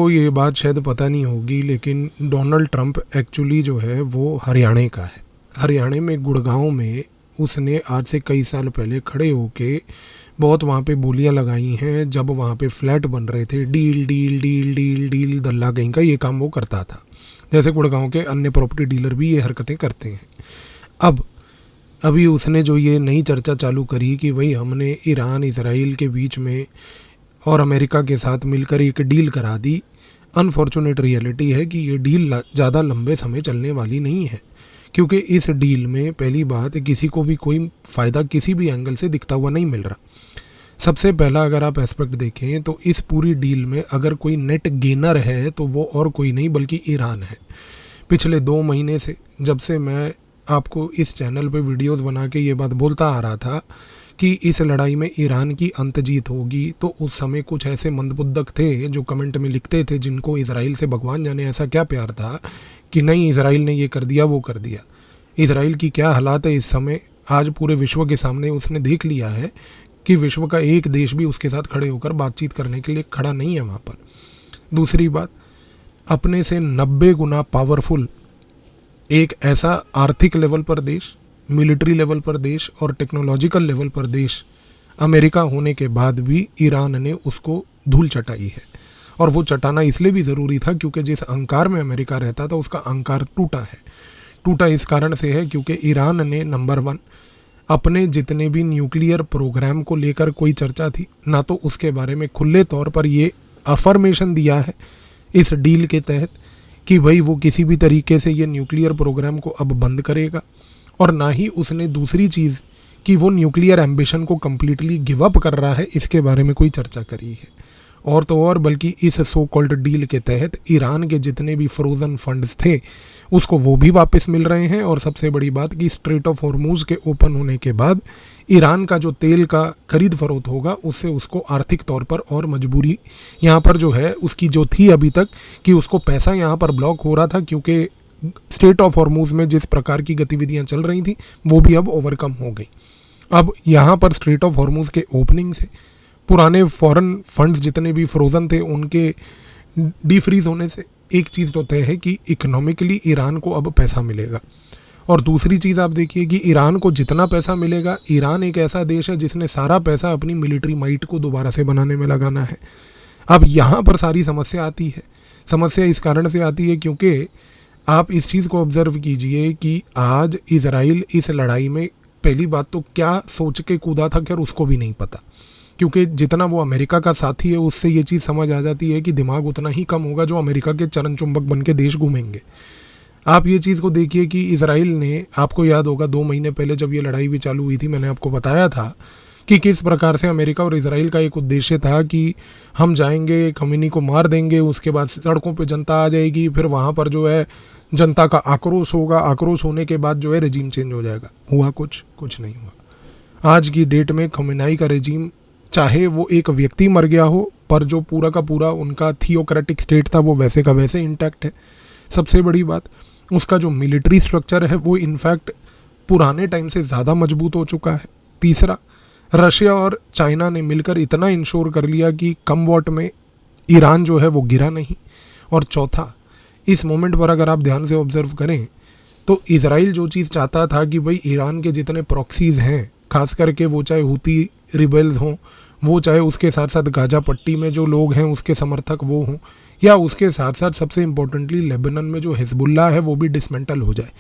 को ये बात शायद पता नहीं होगी, लेकिन डोनाल्ड ट्रंप एक्चुअली जो है वो हरियाणा का है। हरियाणा में गुड़गांव में उसने आज से कई साल पहले खड़े होके बहुत वहाँ पे बोलियां लगाई हैं, जब वहाँ पे फ्लैट बन रहे थे। Deal deal deal deal deal दल्ला कहीं का ये काम वो करता था, जैसे गुड़गांव के अन्य प्रॉपर्टी डीलर भी ये हरकतें करते हैं। अब अभी उसने जो ये नई चर्चा चालू करी कि भाई हमने ईरान इसराइल के बीच में और अमेरिका के साथ मिलकर एक डील करा दी। अनफॉर्चुनेट रियलिटी है कि ये डील ज़्यादा लंबे समय चलने वाली नहीं है, क्योंकि इस डील में पहली बात किसी को भी कोई फ़ायदा किसी भी एंगल से दिखता हुआ नहीं मिल रहा। सबसे पहला अगर आप एस्पेक्ट देखें तो इस पूरी डील में अगर कोई नेट गेनर है तो वो और कोई नहीं बल्कि ईरान है। पिछले 2 महीने से जब से मैं आपको इस चैनल पे वीडियोस बना के ये बात बोलता आ रहा था कि इस लड़ाई में ईरान की अंत जीत होगी, तो उस समय कुछ ऐसे मंदबुद्धक थे जो कमेंट में लिखते थे, जिनको इसराइल से भगवान जाने ऐसा क्या प्यार था कि नहीं इसराइल ने ये कर दिया वो कर दिया। इसराइल की क्या हालात है इस समय, आज पूरे विश्व के सामने उसने देख लिया है कि विश्व का एक देश भी उसके साथ खड़े होकर बातचीत करने के लिए खड़ा नहीं है वहाँ पर। दूसरी बात, अपने से 90 गुना पावरफुल एक ऐसा आर्थिक लेवल पर देश, मिलिट्री लेवल पर देश और टेक्नोलॉजिकल लेवल पर देश अमेरिका होने के बाद भी ईरान ने उसको धूल चटाई है। और वो चटाना इसलिए भी ज़रूरी था क्योंकि जिस अहंकार में अमेरिका रहता था उसका अहंकार टूटा है। टूटा इस कारण से है क्योंकि ईरान ने नंबर 1 अपने जितने भी न्यूक्लियर प्रोग्राम को लेकर कोई चर्चा थी ना, तो उसके बारे में खुले तौर पर ये अफर्मेशन दिया है इस डील के तहत कि भाई वो किसी भी तरीके से ये न्यूक्लियर प्रोग्राम को अब बंद करेगा, और ना ही उसने दूसरी चीज़ कि वो न्यूक्लियर एम्बिशन को कम्प्लीटली गिव अप कर रहा है इसके बारे में कोई चर्चा करी है। और तो और बल्कि इस सो कॉल्ड डील के तहत ईरान के जितने भी फ्रोज़न फंड्स थे उसको वो भी वापस मिल रहे हैं। और सबसे बड़ी बात कि स्ट्रेट ऑफ हॉर्मूज के ओपन होने के बाद ईरान का जो तेल का खरीद फरोख्त होगा उससे उसको आर्थिक तौर पर और मजबूरी यहाँ पर जो है उसकी जो थी अभी तक कि उसको पैसा यहाँ पर ब्लॉक हो रहा था, क्योंकि स्ट्रेट ऑफ हॉर्मूज में जिस प्रकार की गतिविधियाँ चल रही थी वो भी अब ओवरकम हो गई। अब यहाँ पर स्ट्रेट ऑफ हॉर्मूज के ओपनिंग से पुराने फॉरेन फंड्स जितने भी फ्रोज़न थे उनके डीफ्रीज होने से एक चीज़ तो तय है कि इकोनॉमिकली ईरान को अब पैसा मिलेगा। और दूसरी चीज़ आप देखिए कि ईरान को जितना पैसा मिलेगा, ईरान एक ऐसा देश है जिसने सारा पैसा अपनी मिलिट्री माइट को दोबारा से बनाने में लगाना है। अब यहाँ पर सारी समस्या आती है। समस्या इस कारण से आती है क्योंकि आप इस चीज़ को ऑब्ज़र्व कीजिए कि आज इजराइल इस लड़ाई में पहली बात तो क्या सोच के कूदा था खैर उसको भी नहीं पता, क्योंकि जितना वो अमेरिका का साथी है उससे ये चीज़ समझ आ जाती है कि दिमाग उतना ही कम होगा जो अमेरिका के चरण चुंबक बन के देश घूमेंगे। आप ये चीज़ को देखिए कि इजराइल ने, आपको याद होगा 2 महीने पहले जब ये लड़ाई भी चालू हुई थी मैंने आपको बताया था कि किस प्रकार से अमेरिका और इजराइल का एक उद्देश्य था कि हम जाएंगे, खमीनी को मार देंगे, उसके बाद सड़कों पे जनता आ जाएगी, फिर वहाँ पर जो है जनता का आक्रोश होगा, आक्रोश होने के बाद जो है रेजीम चेंज हो जाएगा। हुआ कुछ नहीं हुआ। आज की डेट में खमेनाई का रेजीम, चाहे वो एक व्यक्ति मर गया हो, पर जो पूरा का पूरा उनका थियोक्रेटिक स्टेट था वो वैसे का वैसे इंटैक्ट है। सबसे बड़ी बात, उसका जो मिलिट्री स्ट्रक्चर है वो इनफैक्ट पुराने टाइम से ज़्यादा मजबूत हो चुका है। तीसरा, रशिया और चाइना ने मिलकर इतना इंश्योर कर लिया कि कम वॉट में ईरान जो है वो गिरा नहीं। और चौथा, इस मोमेंट पर अगर आप ध्यान से ऑब्जर्व करें तो इजराइल जो चीज़ चाहता था कि भाई ईरान के जितने प्रॉक्सीज़ हैं, खास करके वो चाहे हूती रिबेल्स हों, वो चाहे उसके साथ साथ गाजा पट्टी में जो लोग हैं उसके समर्थक वो हों, या उसके साथ साथ सबसे इम्पोर्टेंटली लेबनान में जो हिजबुल्ला है वो भी डिसमेंटल हो जाए।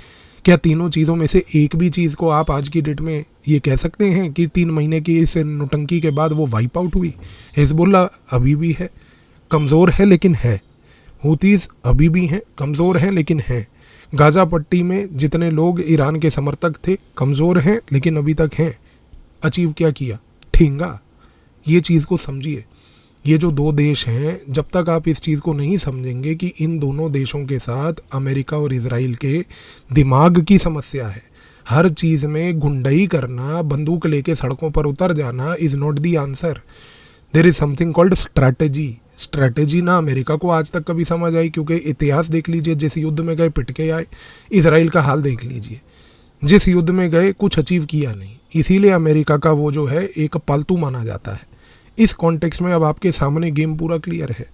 क्या तीनों चीज़ों में से एक भी चीज़ को आप आज की डेट में ये कह सकते हैं कि 3 महीने की इस नोटंकी के बाद वो वाइप आउट हुई? हिजबुल्ला अभी भी है, कमज़ोर है लेकिन है। हूतीज़ अभी भी हैं, कमज़ोर हैं लेकिन हैं। गाज़ा पट्टी में जितने लोग ईरान के समर्थक थे कमज़ोर हैं लेकिन अभी तक हैं। अचीव क्या किया? ठेंगा। ये चीज़ को समझिए। ये जो 2 देश हैं, जब तक आप इस चीज़ को नहीं समझेंगे कि इन दोनों देशों के साथ अमेरिका और इजराइल के दिमाग की समस्या है। हर चीज़ में गुंडाई करना, बंदूक लेके सड़कों पर उतर जाना is not the answer. There is something called strategy. Strategy ना अमेरिका को आज तक कभी समझ आई, क्योंकि इतिहास देख लीजिए, जिस युद्ध में गए पिट के आए। इजराइल का हाल देख लीजिए, जिस युद्ध में गए कुछ अचीव किया नहीं, इसीलिए अमेरिका का वो जो है एक पालतू माना जाता है। इस कॉन्टेक्स्ट में अब आपके सामने गेम पूरा क्लियर है।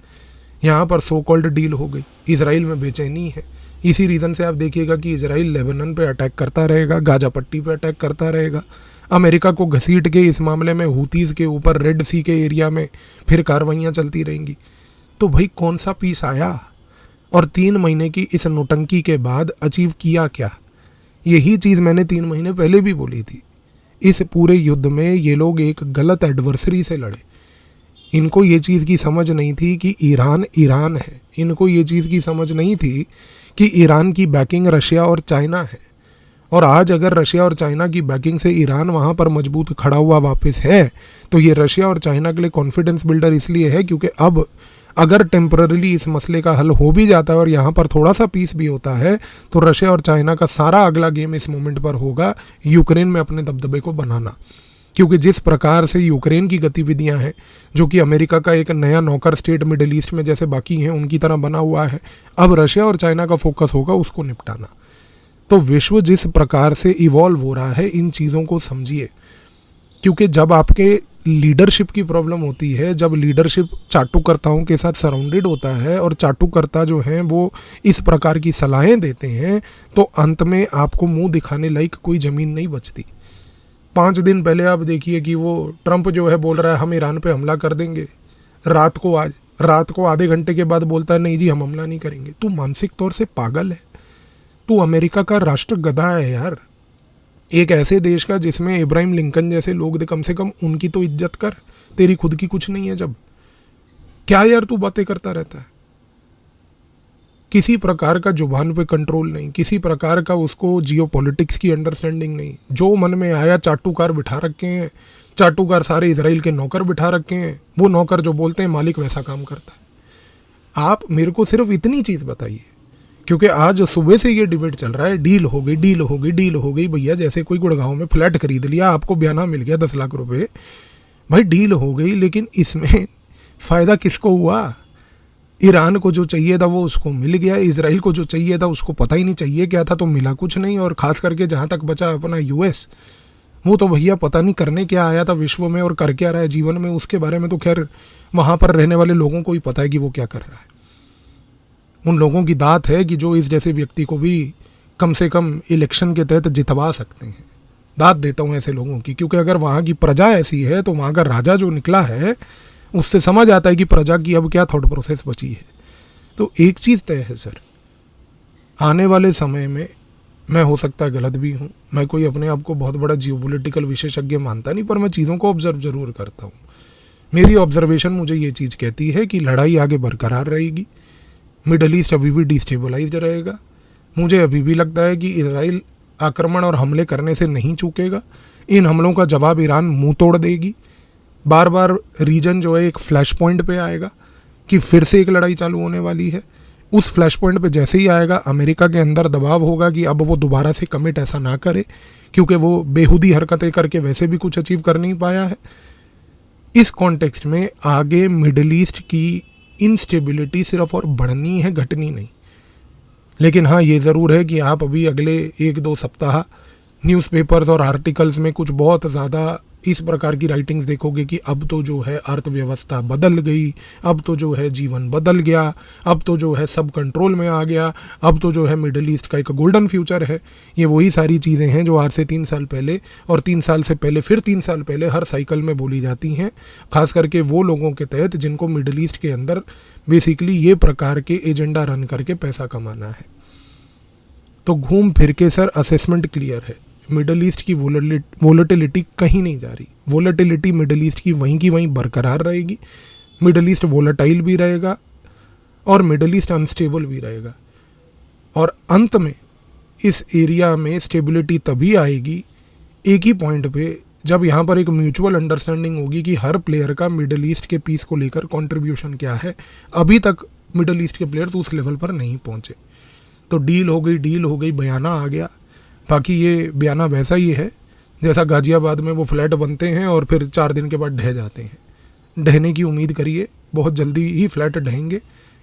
यहाँ पर सो कॉल्ड डील हो गई, इसराइल में बेचैनी है। इसी रीज़न से आप देखिएगा कि इसराइल लेबनान पे अटैक करता रहेगा, गाजा पट्टी पे अटैक करता रहेगा, अमेरिका को घसीट के इस मामले में हूतीज़ के ऊपर रेड सी के एरिया में फिर कार्रवाइयाँ चलती रहेंगी। तो भाई कौन सा पीस आया? और 3 महीने की इस नोटंकी के बाद अचीव किया क्या? यही चीज़ मैंने 3 महीने पहले भी बोली थी। इस पूरे युद्ध में ये लोग एक गलत एडवर्सरी से लड़े। इनको ये चीज़ की समझ नहीं थी कि ईरान ईरान है। इनको ये चीज़ की समझ नहीं थी कि ईरान की बैकिंग रशिया और चाइना है। और आज अगर रशिया और चाइना की बैकिंग से ईरान वहाँ पर मजबूत खड़ा हुआ वापस है, तो ये रशिया और चाइना के लिए कॉन्फिडेंस बिल्डर इसलिए है क्योंकि अब अगर टेम्पररीली इस मसले का हल हो भी जाता है और यहाँ पर थोड़ा सा पीस भी होता है, तो रशिया और चाइना का सारा अगला गेम इस मोमेंट पर होगा यूक्रेन में अपने दबदबे को बनाना। क्योंकि जिस प्रकार से यूक्रेन की गतिविधियां हैं, जो कि अमेरिका का एक नया नौकर स्टेट मिडिल ईस्ट में जैसे बाकी हैं उनकी तरह बना हुआ है, अब रशिया और चाइना का फोकस होगा उसको निपटाना। तो विश्व जिस प्रकार से इवॉल्व हो रहा है, इन चीज़ों को समझिए। क्योंकि जब आपके लीडरशिप की प्रॉब्लम होती है, जब लीडरशिप चाटुकर्ताओं के साथ सराउंडेड होता है और चाटुकर्ता जो हैं वो इस प्रकार की सलाहें देते हैं, तो अंत में आपको मुंह दिखाने लायक कोई ज़मीन नहीं बचती। 5 दिन पहले आप देखिए कि वो ट्रंप जो है बोल रहा है हम ईरान पे हमला कर देंगे, रात को आधे घंटे के बाद बोलता है नहीं जी हम हमला नहीं करेंगे। तू मानसिक तौर से पागल है। तू अमेरिका का राष्ट्रगधा है यार, एक ऐसे देश का जिसमें इब्राहिम लिंकन जैसे लोग थे, कम से कम उनकी तो इज्जत कर। तेरी खुद की कुछ नहीं है। जब क्या यार तू बातें करता रहता है? किसी प्रकार का जुबान पे कंट्रोल नहीं, किसी प्रकार का उसको जियोपॉलिटिक्स की अंडरस्टैंडिंग नहीं। जो मन में आया चाटुकार बिठा रखे हैं, चाटुकार सारे इजराइल के नौकर बिठा रखे हैं। वो नौकर जो बोलते हैं मालिक वैसा काम करता है। आप मेरे को सिर्फ इतनी चीज़ बताइए, क्योंकि आज सुबह से ये डिबेट चल रहा है डील हो गई भैया। जैसे कोई गुड़गांव में फ्लैट खरीद लिया, आपको बयाना मिल गया 10 लाख रुपए, भाई डील हो गई। लेकिन इसमें फ़ायदा किसको हुआ? ईरान को जो चाहिए था वो उसको मिल गया, इसराइल को जो चाहिए था उसको पता ही नहीं चाहिए क्या था, तो मिला कुछ नहीं। और ख़ास करके जहाँ तक बचा अपना यूएस, वो तो भैया पता नहीं करने क्या आया था विश्व में और कर क्या रहा है जीवन में, उसके बारे में तो खैर वहाँ पर रहने वाले लोगों को ही पता है कि वो क्या कर रहा है। उन लोगों की दात है कि जो इस जैसे व्यक्ति को भी कम से कम इलेक्शन के तहत जितवा सकते हैं। दात देता हूँ ऐसे लोगों की, क्योंकि अगर वहाँ की प्रजा ऐसी है तो वहाँ का राजा जो निकला है उससे समझ आता है कि प्रजा की अब क्या थॉट प्रोसेस बची है। तो एक चीज़ तय है सर, आने वाले समय में मैं हो सकता है गलत भी हूँ, मैं कोई अपने आप को बहुत बड़ा जियोपॉलिटिकल विशेषज्ञ मानता नहीं, पर मैं चीज़ों को ऑब्जर्व ज़रूर करता हूँ। मेरी ऑब्जर्वेशन मुझे ये चीज़ कहती है कि लड़ाई आगे बरकरार रहेगी, मिडल ईस्ट अभी भी डिस्टेबलाइज रहेगा। मुझे अभी भी लगता है कि इसराइल आक्रमण और हमले करने से नहीं चूकेगा। इन हमलों का जवाब ईरान मुंह तोड़ देगी। बार बार रीजन जो है एक फ्लैश पॉइंट पे आएगा कि फिर से एक लड़ाई चालू होने वाली है। उस फ्लैश पॉइंट पे जैसे ही आएगा, अमेरिका के अंदर दबाव होगा कि अब वो दोबारा से कमिट ऐसा ना करे, क्योंकि वो बेहुदी हरकतें करके वैसे भी कुछ अचीव कर नहीं पाया है। इस कॉन्टेक्स्ट में आगे मिडल ईस्ट की इनस्टेबिलिटी सिर्फ और बढ़नी है, घटनी नहीं। लेकिन हाँ, ये ज़रूर है कि आप अभी अगले 1-2 सप्ताह न्यूज़पेपर्स और आर्टिकल्स में कुछ बहुत ज़्यादा इस प्रकार की राइटिंग्स देखोगे कि अब तो जो है अर्थव्यवस्था बदल गई, अब तो जो है जीवन बदल गया, अब तो जो है सब कंट्रोल में आ गया, अब तो जो है मिडिल ईस्ट का एक गोल्डन फ्यूचर है। ये वही सारी चीज़ें हैं जो आज से 3 साल पहले और 3 साल से पहले फिर 3 साल पहले हर साइकिल में बोली जाती हैं, खास करके वो लोगों के तहत जिनको मिडिल ईस्ट के अंदर बेसिकली ये प्रकार के एजेंडा रन करके पैसा कमाना है। तो घूम फिर के सर असेसमेंट क्लियर है, मिडल ईस्ट की वोलेटिलिटी कहीं नहीं जा रही। वोलेटिलिटी मिडल ईस्ट की वहीं बरकरार रहेगी। मिडल ईस्ट वोलेटाइल भी रहेगा और मिडल ईस्ट अनस्टेबल भी रहेगा। और अंत में इस एरिया में स्टेबिलिटी तभी आएगी एक ही पॉइंट पे, जब यहाँ पर एक म्यूचुअल अंडरस्टैंडिंग होगी कि हर प्लेयर का मिडल ईस्ट के पीस को लेकर कंट्रीब्यूशन क्या है। अभी तक मिडल ईस्ट के प्लेयर्स उस लेवल पर नहीं पहुँचे। तो डील हो गई, बयाना आ गया। बाकी ये बयाना वैसा ही है जैसा गाजियाबाद में वो फ्लैट बनते हैं और फिर 4 दिन के बाद ढह जाते हैं। ढहने की उम्मीद करिए, बहुत जल्दी ही फ्लैट ढहेंगे,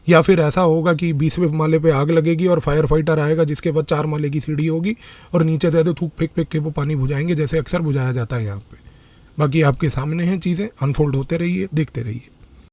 या फिर ऐसा होगा कि 20वें माले पे आग लगेगी और फायर फाइटर आएगा जिसके बाद 4 माले की सीढ़ी होगी और नीचे से थूक फेंक के वो पानी बुझाएंगे, जैसे अक्सर बुझाया जाता है यहाँ पे। बाकी आपके सामने हैं चीज़ें, अनफोल्ड होते रहिए, देखते रहिए।